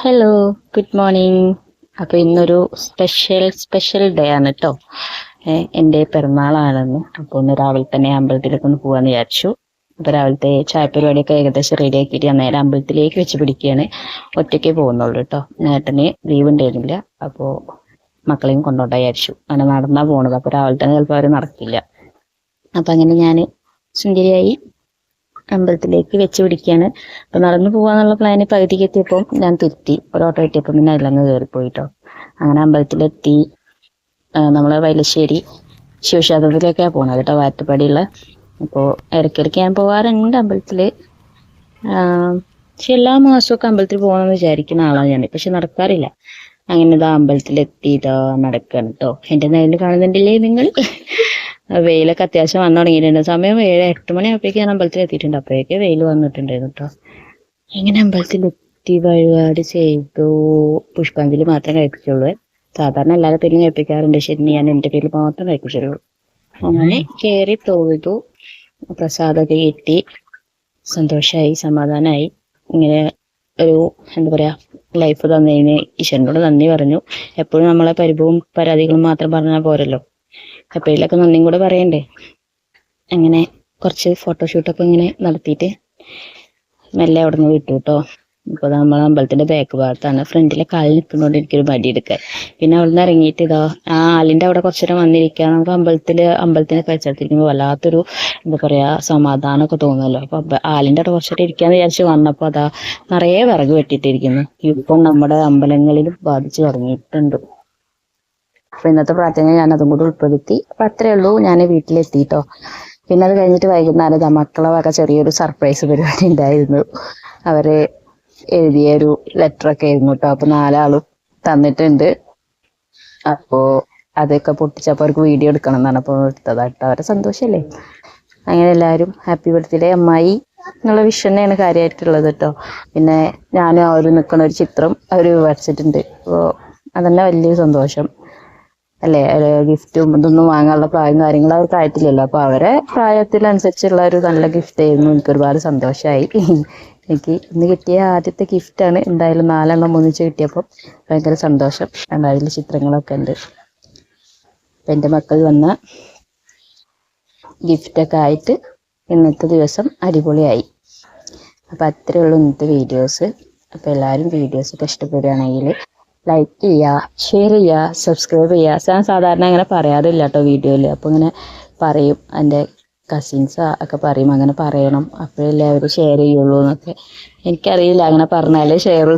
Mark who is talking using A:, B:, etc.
A: Hello, good morning. അപ്പോൾ ഇന്നൊരു special day ആണ് കേട്ടോ. എൻ്റെ പിറന്നാളാണെന്ന്. അപ്പോൾ ഒന്ന് രാവിലെ തന്നെ അമ്പലത്തിലേക്ക് ഒന്ന് പോകാമെന്ന് വിചാരിച്ചു. അപ്പോൾ രാവിലത്തെ ചായപ്പരിപാടിയൊക്കെ ഏകദേശം റെഡി ആക്കിയിട്ട് ഞാൻ നേരെ അമ്പലത്തിലേക്ക് വെച്ച് പിടിക്കുകയാണ്. ഒറ്റയ്ക്കേ പോകുന്നുള്ളൂ കേട്ടോ. നേട്ടന് ലീവ് ഉണ്ടായിരുന്നില്ല. അപ്പോൾ മക്കളെയും കൊണ്ടോട്ടാ വിചാരിച്ചു. അങ്ങനെ നടന്നാ പോണത്. അപ്പോൾ രാവിലെ തന്നെ ചിലപ്പോൾ അവർ നടക്കില്ല. അപ്പം അങ്ങനെ ഞാൻ സുന്ദരിയായി അമ്പലത്തിലേക്ക് വെച്ച് പിടിക്കുകയാണ്. അപ്പം നടന്നു പോകാന്നുള്ള പ്ലാന് പകുതിക്ക് എത്തിയപ്പോൾ ഞാൻ തിരുത്തി. ഒരു ഓട്ടോ എത്തിയപ്പോൾ പിന്നെ അതിലങ്ങ് കയറിപ്പോയിട്ടോ. അങ്ങനെ അമ്പലത്തിലെത്തി. നമ്മളെ വയലശ്ശേരി ശിവക്ഷേത്രത്തിലേക്കാണ് പോകുന്നത് കേട്ടോ, വാറ്റുപാടിയുള്ള. അപ്പോൾ ഇടയ്ക്കിടയ്ക്ക് ഞാൻ പോകാറുണ്ട് അമ്പലത്തിൽ. പക്ഷെ എല്ലാ മാസമൊക്കെ അമ്പലത്തിൽ പോകണമെന്ന് വിചാരിക്കുന്ന ആളാണ് ഞാൻ, പക്ഷെ നടക്കാറില്ല. അങ്ങനെ ഇതാ അമ്പലത്തിലെത്തി ഇതാ നടക്കുകയാണ് കേട്ടോ. എൻ്റെ നേരിൽ കാണുന്നുണ്ടല്ലേ നിങ്ങൾ? വെയിലൊക്കെ അത്യാവശ്യം വന്നു തുടങ്ങിയിട്ടുണ്ട്. സമയം 7-8 മണിയാകുമ്പോഴേക്കും ഞാൻ അമ്പലത്തിൽ എത്തിയിട്ടുണ്ട്. അപ്പോഴേക്ക് വെയിൽ വന്നിട്ടുണ്ടായിരുന്നു കേട്ടോ. ഇങ്ങനെ അമ്പലത്തിലെത്തി വഴിപാട് ചെയ്തു. പുഷ്പാഞ്ജലി മാത്രം കഴിപ്പിച്ചുള്ളൂ. സാധാരണ എല്ലാവരുടെ പേരും കഴിപ്പിക്കാറുണ്ട്, ശരി ഞാൻ എൻ്റെ പേരിൽ മാത്രം കഴിപ്പിച്ചുള്ളൂ. അങ്ങനെ കയറി തൊഴുതു, പ്രസാദമൊക്കെ കിട്ടി, സന്തോഷമായി, സമാധാനമായി. ഇങ്ങനെ ഒരു എന്താ പറയുക, ലൈഫ് തന്നതിന് ഈശ്വരനോട് നന്ദി പറഞ്ഞു. എപ്പോഴും നമ്മളെ പരിഭവവും പരാതികളും മാത്രം പറഞ്ഞാൽ പോരല്ലോ, എപ്പോഴേലൊക്കെ നന്ദിയും കൂടെ പറയണ്ടേ. അങ്ങനെ കുറച്ച് ഫോട്ടോഷൂട്ടൊക്കെ ഇങ്ങനെ നടത്തിയിട്ട് മെല്ലെ അവിടെ നിന്ന് വിട്ടു കേട്ടോ. ഇപ്പോൾ നമ്മൾ അമ്പലത്തിൻ്റെ ബാക്ക് ഭാഗത്താണ്. ഫ്രണ്ടിലെ കാലിൽ നിൽക്കുന്നതുകൊണ്ട് എനിക്കൊരു മടി എടുക്കാൻ. പിന്നെ അവിടെ നിന്ന് ഇറങ്ങിയിട്ട് ഇതാ ആ ആലിൻ്റെ അവിടെ കുറച്ച് നേരം വന്നിരിക്കുക. നമുക്ക് അമ്പലത്തിൻ്റെ പരിസരത്തിരിക്കുമ്പോൾ വല്ലാത്തൊരു എന്താ പറയുക, സമാധാനമൊക്കെ തോന്നുമല്ലോ. അപ്പോൾ ആലിൻ്റെ അവിടെ കുറച്ച് നേരം ഇരിക്കാന്ന് വിചാരിച്ച് വന്നപ്പോൾ അതാ നിറയെ വിറക് വെട്ടിയിട്ടിരിക്കുന്നു. ഇപ്പം നമ്മുടെ അമ്പലങ്ങളിലും ബാധിച്ചു തുടങ്ങിയിട്ടുണ്ട്. അപ്പോൾ ഇന്നത്തെ പ്രാർത്ഥന ഞാൻ അതും കൂടി ഉൾപ്പെടുത്തി. അപ്പം അത്രയേ ഉള്ളൂ. ഞാൻ വീട്ടിലെത്തിയിട്ടോ. പിന്നെ അത് കഴിഞ്ഞിട്ട് വൈകുന്നേരം മക്കളെ വക ചെറിയൊരു സർപ്രൈസ് പരിപാടി ഉണ്ടായിരുന്നു. അവർ എഴുതിയൊരു ലെറ്ററൊക്കെ ആയിരുന്നു കേട്ടോ. അപ്പോൾ 4 ആളും തന്നിട്ടുണ്ട്. അപ്പോൾ അതൊക്കെ പൊട്ടിച്ചപ്പോൾ അവർക്ക് വീഡിയോ എടുക്കണം എന്നാണ് അപ്പോൾ എടുത്തതാട്ടോ. അവരെ സന്തോഷമല്ലേ. അങ്ങനെ എല്ലാവരും ഹാപ്പി ബർത്ത്ഡേ അമ്മായി എന്നുള്ള വിഷ് തന്നെയാണ് കാര്യമായിട്ടുള്ളത് കേട്ടോ. പിന്നെ ഞാനും അവർ നിൽക്കുന്ന ഒരു ചിത്രം അവർ വരച്ചിട്ടുണ്ട്. അപ്പോൾ അതന്നെ വലിയൊരു സന്തോഷം അല്ലേ. ഗിഫ്റ്റും ഇതൊന്നും വാങ്ങാനുള്ള പ്രായം കാര്യങ്ങളും അവർക്ക് ആയിട്ടില്ലല്ലോ. അപ്പോൾ അവരെ പ്രായത്തിനനുസരിച്ചുള്ള ഒരു നല്ല ഗിഫ്റ്റ് ആയിരുന്നു. എനിക്ക് ഒരുപാട് സന്തോഷമായി. എനിക്ക് ഇന്ന് കിട്ടിയ ആദ്യത്തെ ഗിഫ്റ്റാണ്. എന്തായാലും 4 എണ്ണം ഒന്നിച്ച് കിട്ടിയപ്പോൾ ഭയങ്കര സന്തോഷം. അതിൽ ചിത്രങ്ങളൊക്കെ ഉണ്ട്. അപ്പം എൻ്റെ മക്കൾ വന്ന ഗിഫ്റ്റൊക്കെ ആയിട്ട് ഇന്നത്തെ ദിവസം അടിപൊളിയായി. അപ്പോൾ അത്രയേ ഉള്ളൂ ഇന്നത്തെ വീഡിയോസ്. അപ്പോൾ എല്ലാവരും വീഡിയോസൊക്കെ ഇഷ്ടപ്പെടുകയാണെങ്കിൽ ലൈക്ക് ചെയ്യുക, ഷെയർ ചെയ്യുക, സബ്സ്ക്രൈബ് ചെയ്യുക. ഞാൻ സാധാരണ അങ്ങനെ പറയാറില്ല കേട്ടോ വീഡിയോയിൽ. അപ്പോൾ ഇങ്ങനെ പറയും, എൻ്റെ കസിൻസ് ഒക്കെ പറയും അങ്ങനെ പറയണം, അപ്പോഴല്ലേ അവർ ഷെയർ ചെയ്യുള്ളൂ എന്നൊക്കെ. എനിക്കറിയില്ല അങ്ങനെ പറഞ്ഞാലേ ഷെയർ